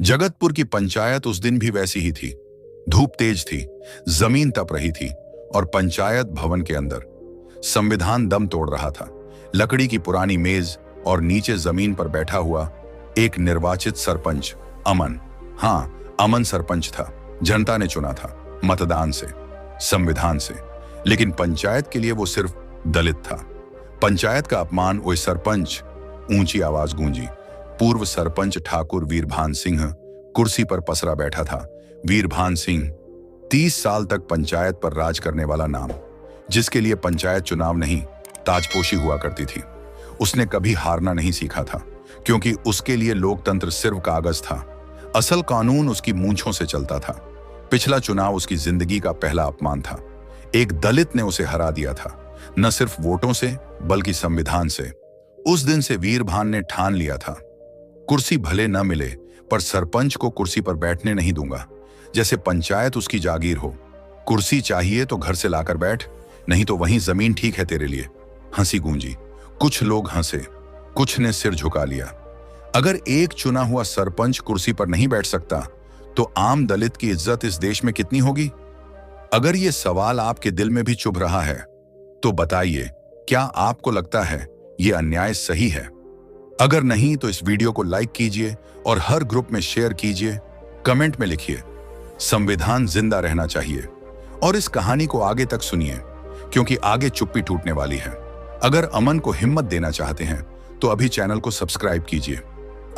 जगतपुर की पंचायत उस दिन भी वैसी ही थी। धूप तेज थी, जमीन तप रही थी और पंचायत भवन के अंदर संविधान दम तोड़ रहा था। लकड़ी की पुरानी मेज और नीचे जमीन पर बैठा हुआ एक निर्वाचित सरपंच अमन। हाँ, अमन सरपंच था। जनता ने चुना था, मतदान से, संविधान से। लेकिन पंचायत के लिए वो सिर्फ दलित था। पंचायत का अपमान हुए सरपंच। ऊंची आवाज गूंजी। पूर्व सरपंच ठाकुर वीरभान सिंह कुर्सी पर पसरा बैठा था। वीरभान सिंह 30 साल तक पंचायत पर राज करने वाला नाम, जिसके लिए पंचायत चुनाव नहीं, ताजपोशी हुआ करती थी। उसने कभी हारना नहीं सीखा था, क्योंकि उसके लिए लोकतंत्र सिर्फ कागज था। असल कानून उसकी मूंछों से चलता था। पिछला चुनाव उसकी जिंदगी का पहला अपमान था। एक दलित ने उसे हरा दिया था, न सिर्फ वोटों से बल्कि संविधान से। उस दिन से वीरभान ने ठान लिया था, कुर्सी भले न मिले पर सरपंच को कुर्सी पर बैठने नहीं दूंगा। जैसे पंचायत उसकी जागीर हो। कुर्सी चाहिए तो घर से लाकर बैठ, नहीं तो वहीं जमीन ठीक है तेरे लिए। हंसी गूंजी। कुछ लोग हंसे, कुछ ने सिर झुका लिया। अगर एक चुना हुआ सरपंच कुर्सी पर नहीं बैठ सकता तो आम दलित की इज्जत इस देश में कितनी होगी? अगर ये सवाल आपके दिल में भी चुभ रहा है तो बताइए, क्या आपको लगता है ये अन्याय सही है? अगर नहीं तो इस वीडियो को लाइक कीजिए और हर ग्रुप में शेयर कीजिए। कमेंट में लिखिए, संविधान जिंदा रहना चाहिए। और इस कहानी को आगे तक सुनिए, क्योंकि आगे चुप्पी टूटने वाली है। अगर अमन को हिम्मत देना चाहते हैं तो अभी चैनल को सब्सक्राइब कीजिए।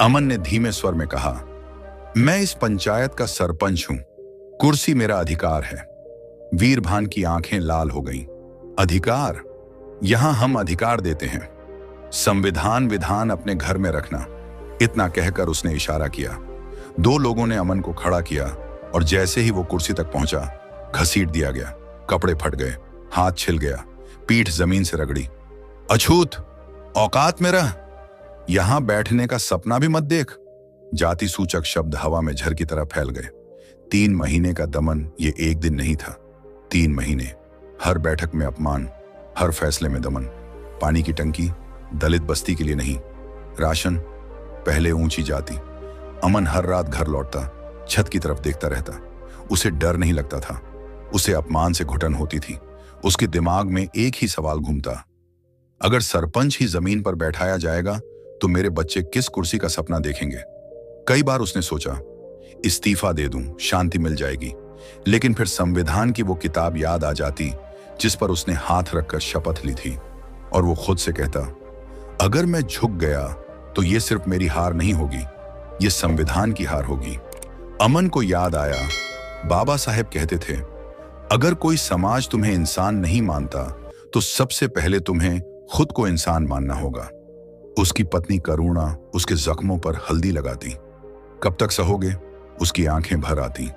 अमन ने धीमे स्वर में कहा, मैं इस पंचायत का सरपंच हूं। कुर्सी मेरा अधिकार है। वीरभान की आंखें लाल हो गईं। अधिकार? यहां हम अधिकार देते हैं, संविधान विधान अपने घर में रखना। इतना कहकर उसने इशारा किया। 2 लोगों ने अमन को खड़ा किया और जैसे ही वो कुर्सी तक पहुंचा, घसीट दिया गया। कपड़े फट गए, हाथ छिल गया, पीठ जमीन से रगड़ी। अछूत, औकात में रह, यहां बैठने का सपना भी मत देख। जाति सूचक शब्द हवा में झर की तरह फैल गए। 3 महीने का दमन ये एक दिन नहीं था। 3 महीने, हर बैठक में अपमान, हर फैसले में दमन। पानी की टंकी दलित बस्ती के लिए नहीं, राशन पहले ऊंची जाति। अमन हर रात घर लौटता, छत की तरफ देखता रहता। उसे डर नहीं लगता था, उसे अपमान से घुटन होती थी। उसके दिमाग में एक ही सवाल घूमता, अगर सरपंच ही जमीन पर बैठाया जाएगा तो मेरे बच्चे किस कुर्सी का सपना देखेंगे? कई बार उसने सोचा, इस्तीफा दे दूं, शांति मिल जाएगी। लेकिन फिर संविधान की वो किताब याद आ जाती जिस पर उसने हाथ रखकर शपथ ली थी, और वो खुद से कहता, अगर मैं झुक गया तो ये सिर्फ मेरी हार नहीं होगी, ये संविधान की हार होगी। अमन को याद आया, बाबा साहेब कहते थे, अगर कोई समाज तुम्हें इंसान नहीं मानता तो सबसे पहले तुम्हें खुद को इंसान मानना होगा। उसकी पत्नी करुणा उसके जख्मों पर हल्दी लगाती। कब तक सहोगे? उसकी आंखें भर आती।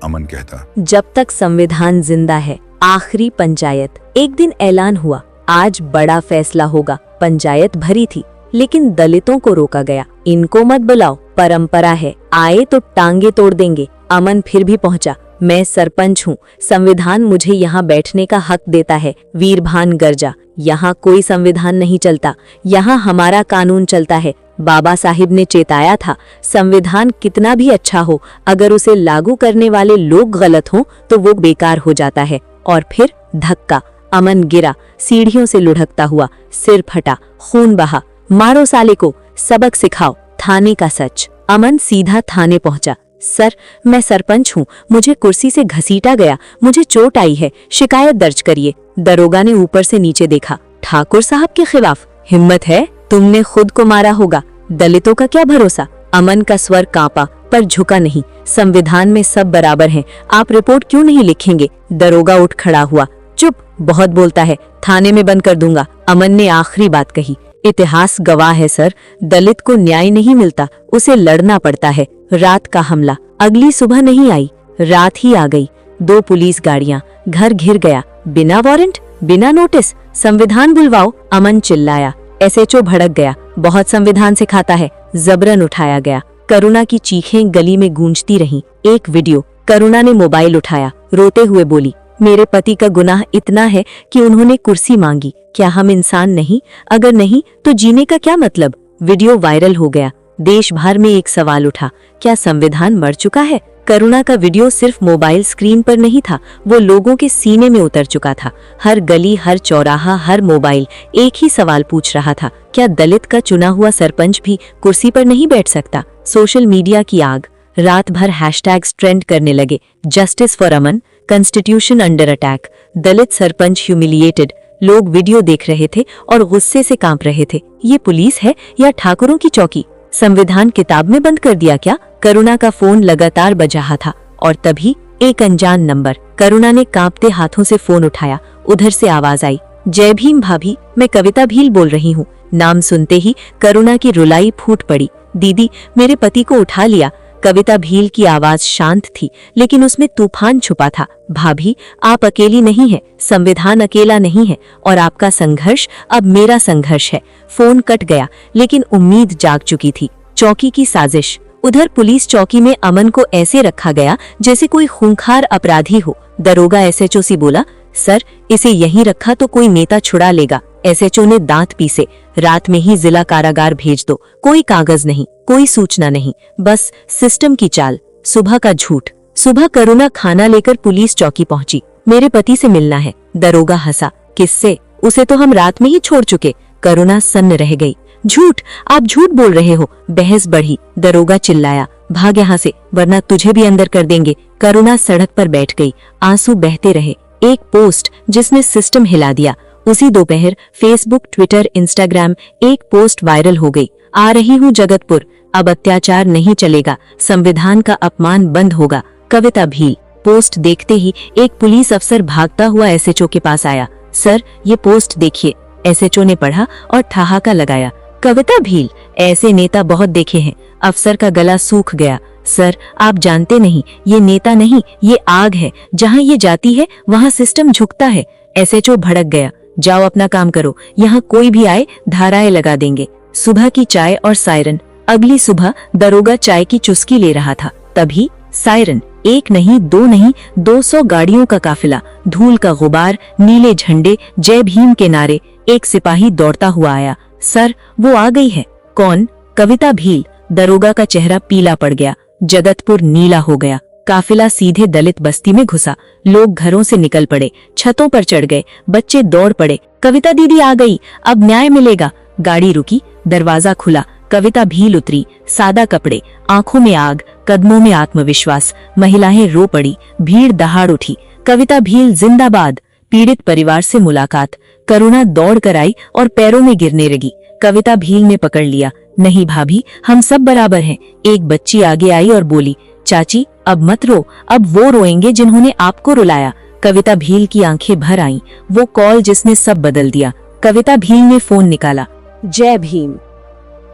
अमन कहता, जब तक संविधान जिंदा है। आखिरी पंचायत। एक दिन ऐलान हुआ, आज बड़ा फैसला होगा। पंचायत भरी थी, लेकिन दलितों को रोका गया। इनको मत बुलाओ, परंपरा है, आए तो टांगे तोड़ देंगे। अमन फिर भी पहुंचा, मैं सरपंच हूँ, संविधान मुझे यहाँ बैठने का हक देता है। वीरभान गरजा, यहाँ कोई संविधान नहीं चलता, यहाँ हमारा कानून चलता है। बाबा साहिब ने चेताया था, संविधान कितना भी अच्छा हो, अगर उसे लागू करने वाले लोग गलत हों तो वो बेकार हो जाता है। और फिर धक्का। अमन गिरा, सीढ़ियों से लुढ़कता हुआ, सिर फटा, खून बहा। मारो साले को, सबक सिखाओ। थाने का सच। अमन सीधा थाने पहुंचा। सर, मैं सरपंच हूँ, मुझे कुर्सी से घसीटा गया, मुझे चोट आई है, शिकायत दर्ज करिए। दरोगा ने ऊपर से नीचे देखा। ठाकुर साहब के खिलाफ? हिम्मत है? तुमने खुद को मारा होगा, दलितों का क्या भरोसा? अमन का स्वर कांपा पर झुका नहीं। संविधान में सब बराबर हैं, आप रिपोर्ट क्यों नहीं लिखेंगे? दरोगा उठ खड़ा हुआ। चुप, बहुत बोलता है, थाने में बंद कर दूंगा। अमन ने आखिरी बात कही। इतिहास गवाह है सर, दलित को न्याय नहीं मिलता, उसे लड़ना पड़ता है। रात का हमला। अगली सुबह नहीं आई, रात ही आ गई। 2 पुलिस गाड़ियां, घर घिर गया, बिना वारंट, बिना नोटिस। संविधान बुलवाओ, अमन चिल्लाया। एसएचओ भड़क गया, बहुत संविधान से खाता है। जबरन उठाया गया। करुणा की चीखें गली में गूंजती रहीं। एक वीडियो। करुणा ने मोबाइल उठाया, रोते हुए बोली, मेरे पति का गुनाह इतना है कि उन्होंने कुर्सी मांगी। क्या हम इंसान नहीं? अगर नहीं तो जीने का क्या मतलब? वीडियो वायरल हो गया। देश भर में एक सवाल उठा, क्या संविधान मर चुका है? करुणा का वीडियो सिर्फ मोबाइल स्क्रीन पर नहीं था, वो लोगों के सीने में उतर चुका था। हर गली, हर चौराहा, हर मोबाइल एक ही सवाल पूछ रहा था, क्या दलित का चुना हुआ सरपंच भी कुर्सी पर नहीं बैठ सकता? सोशल मीडिया की आग, रात भर हैशटैग्स ट्रेंड करने लगे। Justice for Aman, constitution under attack, Dalit sarpanch humiliated. लोग वीडियो देख रहे थे और गुस्से से कांप रहे थे। ये पुलिस है या ठाकुरों की चौकी? संविधान किताब में बंद कर दिया क्या? करुणा का फोन लगातार बज रहा था और तभी एक अनजान नंबर। करुणा ने कांपते हाथों से फोन उठाया। उधर से आवाज आई, जय भीम भाभी, मैं कविता भील बोल रही हूँ। नाम सुनते ही करुणा की रुलाई फूट पड़ी। दीदी, मेरे पति को उठा लिया। कविता भील की आवाज शांत थी लेकिन उसमें तूफान छुपा था। भाभी, आप अकेली नहीं है, संविधान अकेला नहीं है और आपका संघर्ष अब मेरा संघर्ष है। फोन कट गया लेकिन उम्मीद जाग चुकी थी। चौकी की साजिश। उधर पुलिस चौकी में अमन को ऐसे रखा गया जैसे कोई खूंखार अपराधी हो। दरोगा एसएचओ से बोला, सर, इसे यहीं रखा तो कोई नेता छुड़ा लेगा। एसएचओ ने दांत पीसे, रात में ही जिला कारागार भेज दो। कोई कागज नहीं, कोई सूचना नहीं, बस सिस्टम की चाल। सुबह का झूठ। सुबह करुणा खाना लेकर पुलिस चौकी पहुंची। मेरे पति से मिलना है। दरोगा हंसा, किससे? उसे तो हम रात में ही छोड़ चुके। करुणा सन्न रह गई। झूठ, आप झूठ बोल रहे हो। बहस बढ़ी। दरोगा चिल्लाया, भाग यहाँ से वरना तुझे भी अंदर कर देंगे। करुणा सड़क पर बैठ गई। आंसू बहते रहे। एक पोस्ट जिसने सिस्टम हिला दिया। उसी दोपहर फेसबुक, ट्विटर, इंस्टाग्राम एक पोस्ट वायरल हो गई। आ रही हूँ जगतपुर, अब अत्याचार नहीं चलेगा, संविधान का अपमान बंद होगा। कविता भील। पोस्ट देखते ही एक पुलिस अफसर भागता हुआ एसएचओ के पास आया। सर, ये पोस्ट देखिए। एसएचओ ने पढ़ा और ठहाका लगाया। कविता भील, ऐसे नेता बहुत देखे हैं। अफसर का गला सूख गया। सर, आप जानते नहीं, ये नेता नहीं, ये आग है। जहाँ ये जाती है वहाँ सिस्टम झुकता है। एसएचओ भड़क गया। जाओ अपना काम करो, यहाँ कोई भी आए धाराएं लगा देंगे। सुबह की चाय और सायरन। अगली सुबह दरोगा चाय की चुस्की ले रहा था, तभी सायरन। एक नहीं, दो नहीं, 200 गाड़ियों का काफिला, धूल का गुबार, नीले झंडे, जय भीम के नारे। एक सिपाही दौड़ता हुआ आया। सर, वो आ गई है। कौन? कविता भील। दरोगा का चेहरा पीला पड़ गया। जगतपुर नीला हो गया। काफिला सीधे दलित बस्ती में घुसा। लोग घरों से निकल पड़े, छतों पर चढ़ गए, बच्चे दौड़ पड़े। कविता दीदी आ गई, अब न्याय मिलेगा। गाड़ी रुकी, दरवाजा खुला। कविता भील उतरी। सादा कपड़े, आंखों में आग, कदमों में आत्मविश्वास। महिलाएं रो पड़ी, भीड़ दहाड़ उठी। कविता भील जिंदाबाद। पीड़ित परिवार से मुलाकात। करुणा दौड़ कर आई और पैरों में गिरने लगी। कविता भील ने पकड़ लिया। नहीं भाभी, हम सब बराबर हैं। एक बच्ची आगे आई और बोली, चाची अब मत रो, अब वो रोएंगे जिन्होंने आपको रुलाया। कविता भील की आंखें भर आईं। वो कॉल जिसने सब बदल दिया। कविता भील ने फोन निकाला। जय भीम,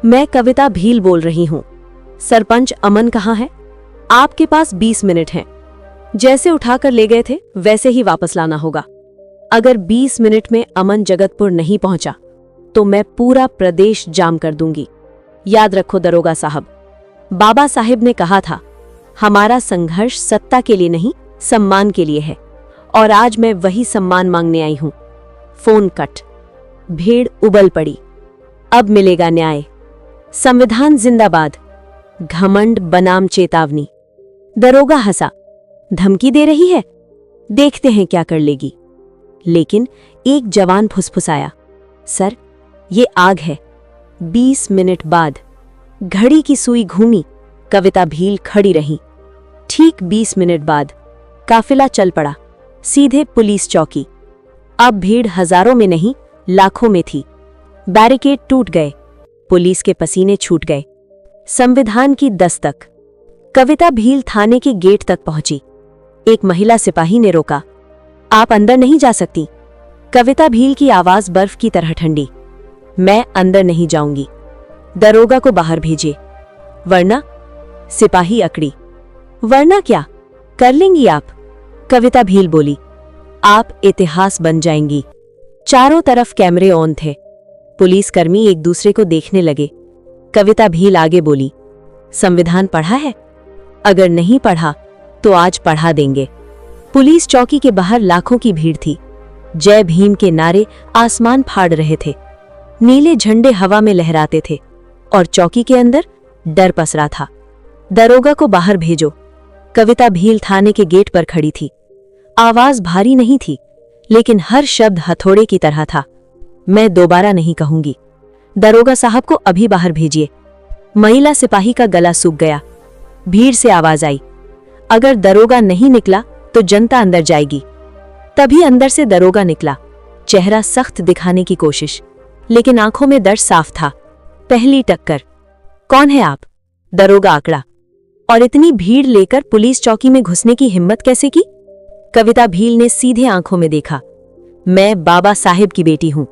मैं कविता भील बोल रही हूँ। सरपंच अमन कहाँ है? आपके पास 20 मिनट हैं। जैसे उठाकर ले गए थे वैसे ही वापस लाना होगा। अगर 20 मिनट में अमन जगतपुर नहीं पहुंचा तो मैं पूरा प्रदेश जाम कर दूंगी। याद रखो दरोगा साहब, बाबा साहिब ने कहा था, हमारा संघर्ष सत्ता के लिए नहीं, सम्मान के लिए है, और आज मैं वही सम्मान मांगने आई हूं। Phone cut. भीड़ उबल पड़ी। अब मिलेगा न्याय। संविधान जिंदाबाद। घमंड बनाम चेतावनी। दरोगा हंसा। धमकी दे रही है, देखते हैं क्या कर लेगी। लेकिन एक जवान फुसफुसाया, सर, ये आग है। 20 मिनट बाद घड़ी की सुई घूमी। कविता भील खड़ी रही। ठीक 20 मिनट बाद काफिला चल पड़ा, सीधे पुलिस चौकी। अब भीड़ हजारों में नहीं, लाखों में थी। बैरिकेड टूट गए, पुलिस के पसीने छूट गए। संविधान की दस्तक। कविता भील थाने के गेट तक पहुंची। एक महिला सिपाही ने रोका, आप अंदर नहीं जा सकती। कविता भील की आवाज बर्फ की तरह ठंडी। मैं अंदर नहीं जाऊंगी, दरोगा को बाहर भेजिए। वरना? सिपाही अकड़ी। वरना क्या कर लेंगी आप? कविता भील बोली, आप इतिहास बन जाएंगी। चारों तरफ कैमरे ऑन थे। पुलिसकर्मी एक दूसरे को देखने लगे। कविता भील आगे बोली, संविधान पढ़ा है? अगर नहीं पढ़ा तो आज पढ़ा देंगे। पुलिस चौकी के बाहर लाखों की भीड़ थी। जय भीम के नारे आसमान फाड़ रहे थे। नीले झंडे हवा में लहराते थे और चौकी के अंदर डर पसरा था। दरोगा को बाहर भेजो। कविता भील थाने के गेट पर खड़ी थी। आवाज भारी नहीं थी, लेकिन हर शब्द हथौड़े की तरह था। मैं दोबारा नहीं कहूंगी। दरोगा साहब को अभी बाहर भेजिए। महिला सिपाही का गला सूख गया। भीड़ से आवाज आई, अगर दरोगा नहीं निकला तो जनता अंदर जाएगी। तभी अंदर से दरोगा निकला, चेहरा सख्त दिखाने की कोशिश, लेकिन आंखों में दर्द साफ था। पहली टक्कर। कौन है आप? दरोगा आकड़ा। और इतनी भीड़ लेकर पुलिस चौकी में घुसने की हिम्मत कैसे की? कविता भील ने सीधे आंखों में देखा। मैं बाबा साहेब की बेटी हूं,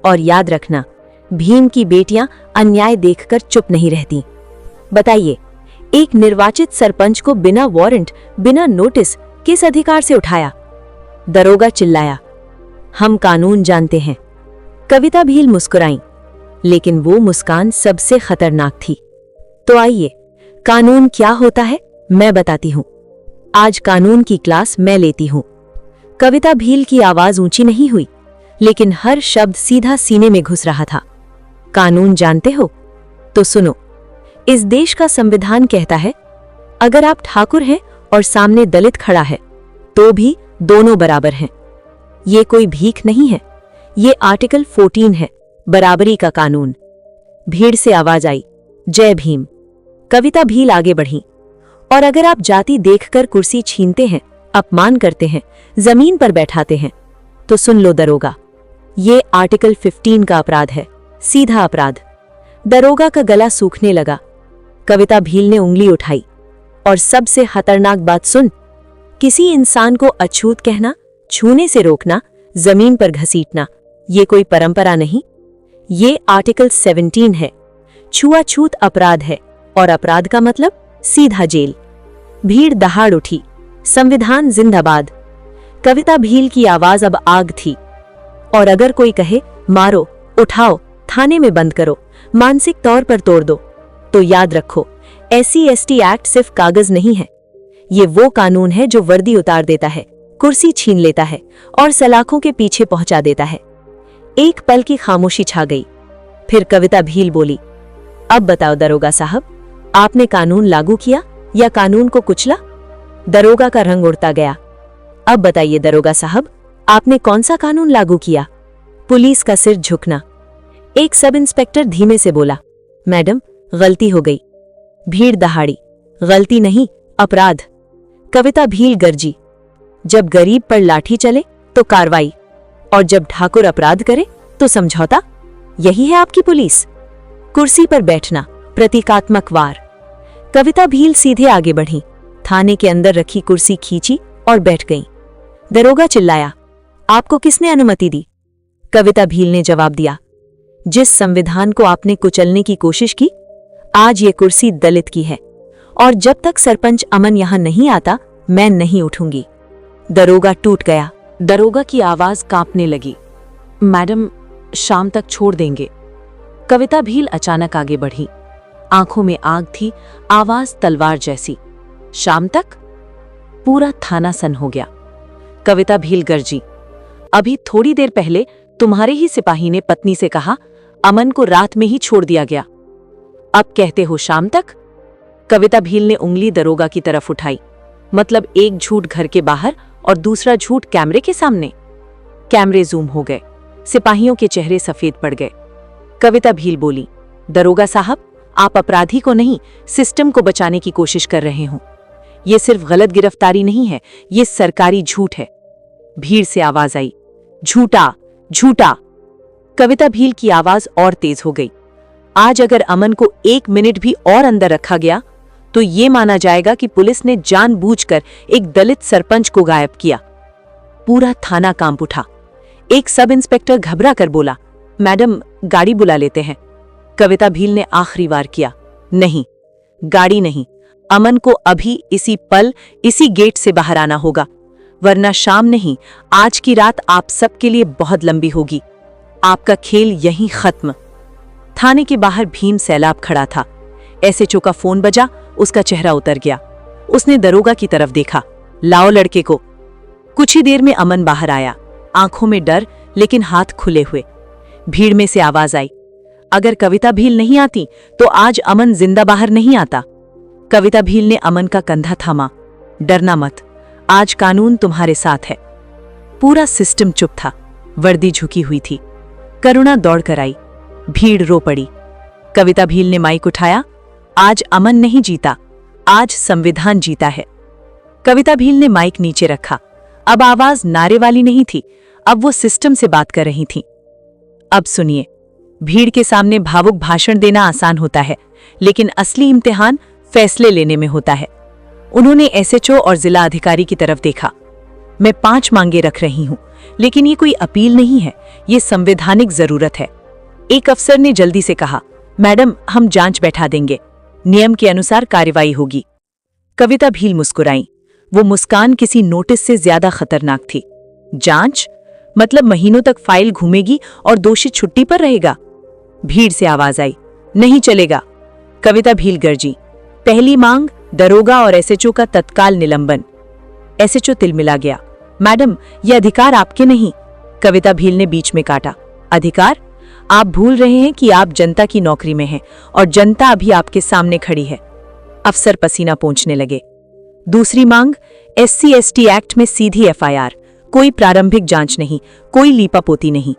और याद रखना, भीम की बेटियां अन्याय देखकर चुप नहीं रहती। बताइए, एक निर्वाचित सरपंच को बिना वारंट, बिना नोटिस किस अधिकार से उठाया? दरोगा चिल्लाया, हम कानून जानते हैं। कविता भील मुस्कुराई, लेकिन वो मुस्कान सबसे खतरनाक थी। तो आइए, कानून क्या होता है मैं बताती हूं। आज कानून की क्लास मैं लेती हूं। कविता भील की आवाज ऊंची नहीं हुई, लेकिन हर शब्द सीधा सीने में घुस रहा था। कानून जानते हो? तो सुनो। इस देश का संविधान कहता है, अगर आप ठाकुर हैं और सामने दलित खड़ा है, तो भी दोनों बराबर हैं। ये कोई भीख नहीं है, ये आर्टिकल 14 है, बराबरी का कानून। भीड़ से आवाज आई, जय भीम। कविता भील आगे बढ़ी, और अगर आप जाति देखकर कुर्सी छीनते हैं, अपमान करते हैं, जमीन पर बैठाते हैं, तो सुन लो दरोगा, ये आर्टिकल 15 का अपराध है, सीधा अपराध। दरोगा का गला सूखने लगा। कविता भील ने उंगली उठाई, और सबसे खतरनाक बात सुन, किसी इंसान को अछूत कहना, छूने से रोकना, जमीन पर घसीटना, ये कोई परंपरा नहीं, ये आर्टिकल 17 है। छुआछूत अपराध है, और अपराध का मतलब सीधा जेल। भीड़ दहाड़ उठी, संविधान जिंदाबाद। कविता भील की आवाज अब आग थी। और अगर कोई कहे मारो, उठाओ, थाने में बंद करो, मानसिक तौर पर तोड़ दो, तो याद रखो, SC/ST एक्ट सिर्फ कागज नहीं है, ये वो कानून है जो वर्दी उतार देता है, कुर्सी छीन लेता है और सलाखों के पीछे पहुंचा देता है। एक पल की खामोशी छा गई। फिर कविता भील बोली, अब बताओ दरोगा साहब, आपने कानून लागू किया या कानून को कुचला? दरोगा का रंग उड़ता गया। अब बताइए दरोगा साहब, आपने कौन सा कानून लागू किया? पुलिस का सिर झुकना। एक सब इंस्पेक्टर धीमे से बोला, मैडम, गलती हो गई। भीड़ दहाड़ी, गलती नहीं, अपराध। कविता भील गरजी, जब गरीब पर लाठी चले तो कार्रवाई, और जब ठाकुर अपराध करे तो समझौता। यही है आपकी पुलिस? कुर्सी पर बैठना, प्रतीकात्मक वार। कविता भील सीधे आगे बढ़ी, थाने के अंदर रखी कुर्सी खींची और बैठ गई। दरोगा चिल्लाया, आपको किसने अनुमति दी? कविता भील ने जवाब दिया, जिस संविधान को आपने कुचलने की कोशिश की, आज ये कुर्सी दलित की है, और जब तक सरपंच अमन यहां नहीं आता, मैं नहीं उठूंगी। दरोगा टूट गया। दरोगा की आवाज कांपने लगी, मैडम, शाम तक छोड़ देंगे। कविता भील अचानक आगे बढ़ी, आंखों में आग थी, आवाज तलवार जैसी। शाम तक? पूरा थाना सन हो गया। कविता भील गरजी, अभी थोड़ी देर पहले तुम्हारे ही सिपाही ने पत्नी से कहा, अमन को रात में ही छोड़ दिया गया, अब कहते हो शाम तक? कविता भील ने उंगली दरोगा की तरफ उठाई, मतलब एक झूठ घर के बाहर और दूसरा झूठ कैमरे के सामने। कैमरे जूम हो गए, सिपाहियों के चेहरे सफेद पड़ गए। कविता भील बोली, दरोगा साहब, आप अपराधी को नहीं, सिस्टम को बचाने की कोशिश कर रहे हो। ये सिर्फ गलत गिरफ्तारी नहीं है, ये सरकारी झूठ है। भीड़ से आवाज आई, झूठा, झूठा। कविता भील की आवाज और तेज हो गई, आज अगर अमन को 1 मिनट भी और अंदर रखा गया तो ये माना जाएगा कि पुलिस ने जानबूझकर एक दलित सरपंच को गायब किया। पूरा थाना कांप उठा। एक सब इंस्पेक्टर घबरा कर बोला, मैडम, गाड़ी बुला लेते हैं। कविता भील ने आखिरी वार किया, नहीं, गाड़ी नहीं, अमन को अभी इसी पल इसी गेट से बाहर आना होगा, वरना शाम नहीं, आज की रात आप सबके लिए बहुत लंबी होगी। आपका खेल यहीं खत्म। थाने के बाहर भीम सैलाब खड़ा था। एसएचओ का फोन बजा, उसका चेहरा उतर गया। उसने दरोगा की तरफ देखा, लाओ लड़के को। कुछ ही देर में अमन बाहर आया, आंखों में डर लेकिन हाथ खुले हुए। भीड़ में से आवाज आई, अगर कविता भील नहीं आती तो आज अमन जिंदा बाहर नहीं आता। कविता भील ने अमन का कंधा थामा। डरना मत, आज कानून तुम्हारे साथ है। पूरा सिस्टम चुप था, वर्दी झुकी हुई थी। करुणा दौड़कर आई, भीड़ रो पड़ी। कविता भील ने माइक उठाया, आज अमन नहीं जीता, आज संविधान जीता है। कविता भील ने माइक नीचे रखा। अब आवाज नारे वाली नहीं थी, अब वो सिस्टम से बात कर रही थी। अब सुनिए, भीड़ के सामने भावुक भाषण देना आसान होता है, लेकिन असली इम्तिहान फैसले लेने में होता है। उन्होंने एसएचओ और जिला अधिकारी की तरफ देखा। मैं 5 मांगे रख रही हूं, लेकिन ये कोई अपील नहीं है, ये संवैधानिक जरूरत है। एक अफसर ने जल्दी से कहा, मैडम हम जांच बैठा देंगे, नियम के अनुसार कार्रवाई होगी। कविता भील मुस्कुराई। वो मुस्कान किसी नोटिस से ज्यादा खतरनाक थी। जांच मतलब महीनों तक फाइल घूमेगी और दोषी छुट्टी पर रहेगा। भीड़ से आवाज आई, नहीं चलेगा। कविता भील गरजी, पहली मांग दरोगा और एसएचओ का तत्काल निलंबन। एसएचओ तिलमिला गया, मैडम ये अधिकार आपके नहीं। कविता भील ने बीच में काटा, अधिकार? आप भूल रहे हैं कि आप जनता की नौकरी में हैं और जनता अभी आपके सामने खड़ी है। अफसर पसीना पोंछने लगे। दूसरी मांग, SC/ST एक्ट में सीधी FIR, कोई प्रारंभिक जांच नहीं, कोई लीपापोती नहीं।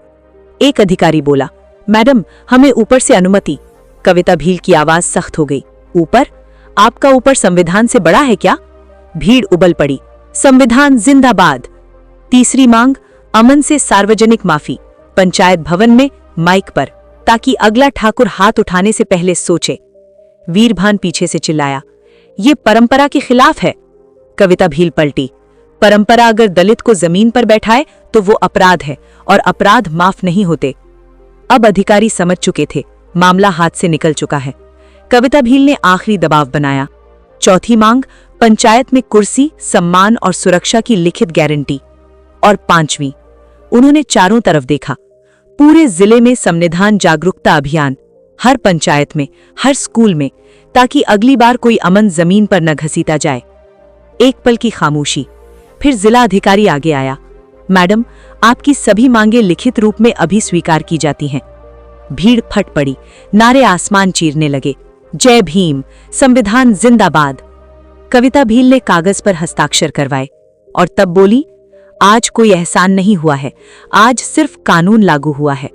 एक अधिकारी बोला, मैडम हमें ऊपर से अनुमति। कविता भील की आवाज सख्त हो गई, ऊपर? आपका ऊपर संविधान से बड़ा है क्या? भीड़ उबल पड़ी, संविधान जिंदाबाद। तीसरी मांग, अमन से सार्वजनिक माफी, पंचायत भवन में माइक पर, ताकि अगला ठाकुर हाथ उठाने से पहले सोचे। वीरभान पीछे से चिल्लाया, ये परंपरा के खिलाफ है। कविता भील पलटी, परंपरा अगर दलित को जमीन पर बैठाए तो वो अपराध है और अपराध माफ नहीं होते। अब अधिकारी समझ चुके थे, मामला हाथ से निकल चुका है। कविता भील ने आखिरी दबाव बनाया। चौथी मांग, पंचायत में कुर्सी, सम्मान और सुरक्षा की लिखित गारंटी। और 5वीं, उन्होंने चारों तरफ देखा, पूरे जिले में संविधान जागरूकता अभियान, हर पंचायत में, हर स्कूल में, ताकि अगली बार कोई अमन जमीन पर न घसीटा जाए। एक पल की खामोशी, फिर जिला अधिकारी आगे आया, मैडम आपकी सभी मांगे लिखित रूप में अभी स्वीकार की जाती हैं। भीड़ फट पड़ी, नारे आसमान चीरने लगे, जय भीम, संविधान जिंदाबाद। कविता भील ने कागज पर हस्ताक्षर करवाए और तब बोली, आज कोई एहसान नहीं हुआ है, आज सिर्फ कानून लागू हुआ है।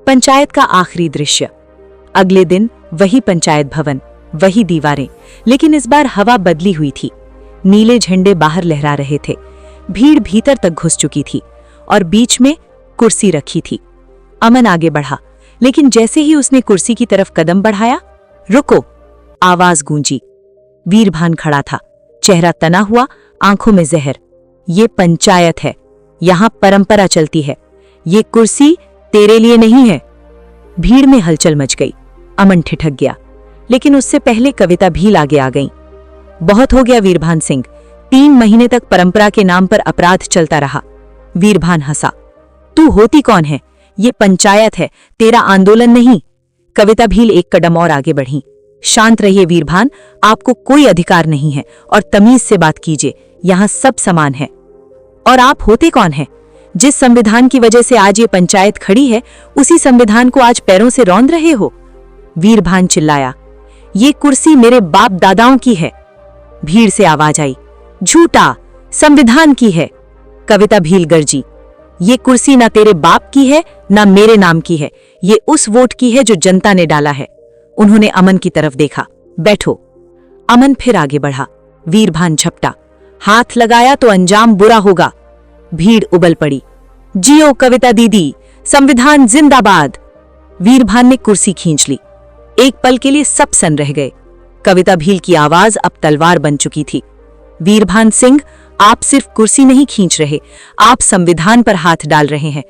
पंचायत का आखिरी दृश्य। अगले दिन वही पंचायत भवन, वही दीवारें, लेकिन इस बार हवा बदली हुई थी। नीले झंडे बाहर लहरा रहे थे, भीड़ भीतर तक घुस चुकी थी और बीच में कुर्सी रखी थी। अमन आगे बढ़ा, लेकिन जैसे ही उसने कुर्सी की तरफ कदम बढ़ाया, रुको, आवाज गूंजी। वीरभान खड़ा था, चेहरा तना हुआ, आंखों में जहर। ये पंचायत है, यहां परंपरा चलती है, ये कुर्सी तेरे लिए नहीं है। भीड़ में हलचल मच गई। अमन ठिठक गया, लेकिन उससे पहले कविता भील आगे आ गई। बहुत हो गया वीरभान सिंह, 3 महीने तक परंपरा के नाम पर अपराध चलता रहा। वीरभान हंसा, तू होती कौन है? ये पंचायत है, तेरा आंदोलन नहीं। कविता भील एक कदम और आगे बढ़ी। शांत रहिए वीरभान, आपको कोई अधिकार नहीं है और तमीज से बात कीजिए, यहां सब समान है। और आप होते कौन हैं? जिस संविधान की वजह से आज ये पंचायत खड़ी है, उसी संविधान को आज पैरों से रौंद रहे हो। वीरभान चिल्लाया, ये कुर्सी मेरे बाप दादाओं की है। भीड़ से आवाज आई, झूठा, संविधान की है। कविता भील गरजी, ये कुर्सी ना तेरे बाप की है ना मेरे नाम की है, ये उस वोट की है जो जनता ने डाला है। उन्होंने अमन की तरफ देखा, बैठो। अमन फिर आगे बढ़ा। वीरभान झपटा, हाथ लगाया तो अंजाम बुरा होगा। भीड़ उबल पड़ी, जियो कविता दीदी, संविधान जिंदाबाद। वीरभान ने कुर्सी खींच ली। एक पल के लिए सब सन रह गए। कविता भील की आवाज अब तलवार बन चुकी थी। वीरभान सिंह, आप सिर्फ कुर्सी नहीं खींच रहे, आप संविधान पर हाथ डाल रहे हैं।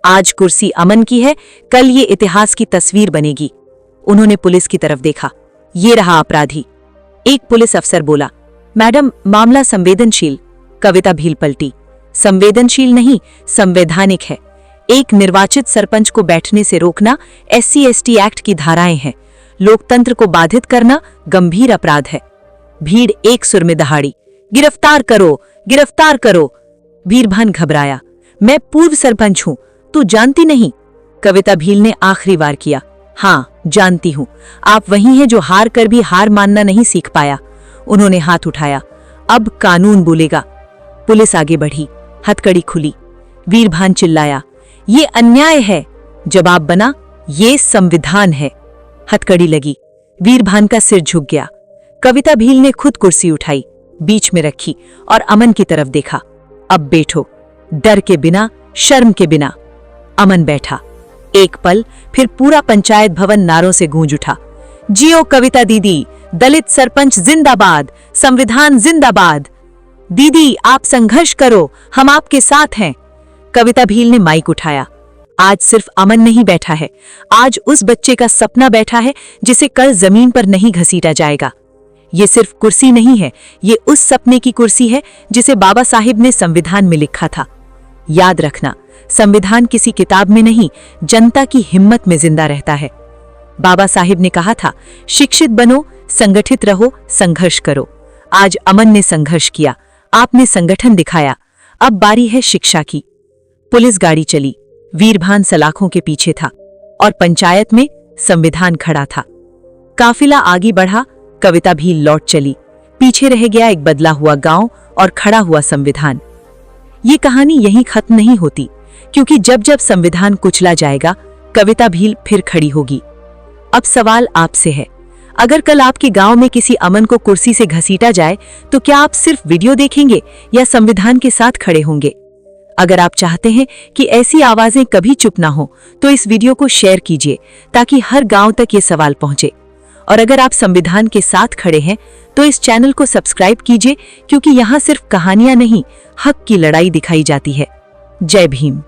आज कुर्सी अमन की है, कल ये इतिहास की तस्वीर बनेगी। उन्होंने पुलिस की तरफ देखा, ये रहा अपराधी। एक पुलिस अफसर बोला, मैडम मामला संवेदनशील। कविता भील पलटी, संवेदनशील नहीं, संवैधानिक है। एक निर्वाचित सरपंच को बैठने से रोकना SC/ST एक्ट की धाराएं हैं। लोकतंत्र को बाधित करना गंभीर अपराध है। भीड़ एक सुर में दहाड़ी, गिरफ्तार करो, गिरफ्तार करो। वीरभान घबराया, मैं पूर्व सरपंच हूं, तू जानती नहीं। कविता भील ने आखिरी बार किया, हाँ, जानती हूँ। आप वही हैं जो हार कर भी हार मानना नहीं सीख पाया। उन्होंने हाथ उठाया। अब कानून बोलेगा। पुलिस आगे बढ़ी, हथकड़ी खुली। वीरभान चिल्लाया, ये अन्याय है। जवाब बना, ये संविधान है। हथकड़ी लगी। वीरभान का सिर झुक गया। कविता भील ने खुद कुर्सी उठाई, बीच में रखी और अमन की तरफ देखा। अब बैठो, डर के बिना, शर्म के बिना। अमन बैठा। एक पल, फिर पूरा पंचायत भवन नारों से गूंज उठा। जियो कविता दीदी, दलित सरपंच जिंदाबाद, संविधान जिंदाबाद। दीदी आप संघर्ष करो, हम आपके साथ हैं। कविता भील ने माइक उठाया। आज सिर्फ अमन नहीं बैठा है, आज उस बच्चे का सपना बैठा है जिसे कल जमीन पर नहीं घसीटा जाएगा। ये सिर्फ कुर्सी नहीं है, ये उस सपने की कुर्सी है जिसे बाबा साहिब ने संविधान में लिखा था। याद रखना, संविधान किसी किताब में नहीं, जनता की हिम्मत में जिंदा रहता है। बाबा साहिब ने कहा था, शिक्षित बनो, संगठित रहो, संघर्ष करो। आज अमन ने संघर्ष किया, आपने संगठन दिखाया। अब बारी है शिक्षा की। पुलिस गाड़ी चली। वीरभान सलाखों के पीछे था और पंचायत में संविधान खड़ा था। काफिला आगे बढ़ा। कविता भी लौट चली। पीछे रह गया एक बदला हुआ गांव और खड़ा हुआ संविधान। ये कहानी यहीं खत्म नहीं होती, क्योंकि जब जब संविधान कुचला जाएगा, कविता भील फिर खड़ी होगी। अब सवाल आपसे है, अगर कल आपके गांव में किसी अमन को कुर्सी से घसीटा जाए तो क्या आप सिर्फ वीडियो देखेंगे या संविधान के साथ खड़े होंगे? अगर आप चाहते हैं कि ऐसी आवाजें कभी चुप ना हो, तो इस वीडियो को शेयर कीजिए ताकि हर गांव तक ये सवाल पहुंचे। और अगर आप संविधान के साथ खड़े हैं तो इस चैनल को सब्सक्राइब कीजिए, क्योंकि यहाँ सिर्फ कहानियां नहीं, हक की लड़ाई दिखाई जाती है। जय भीम।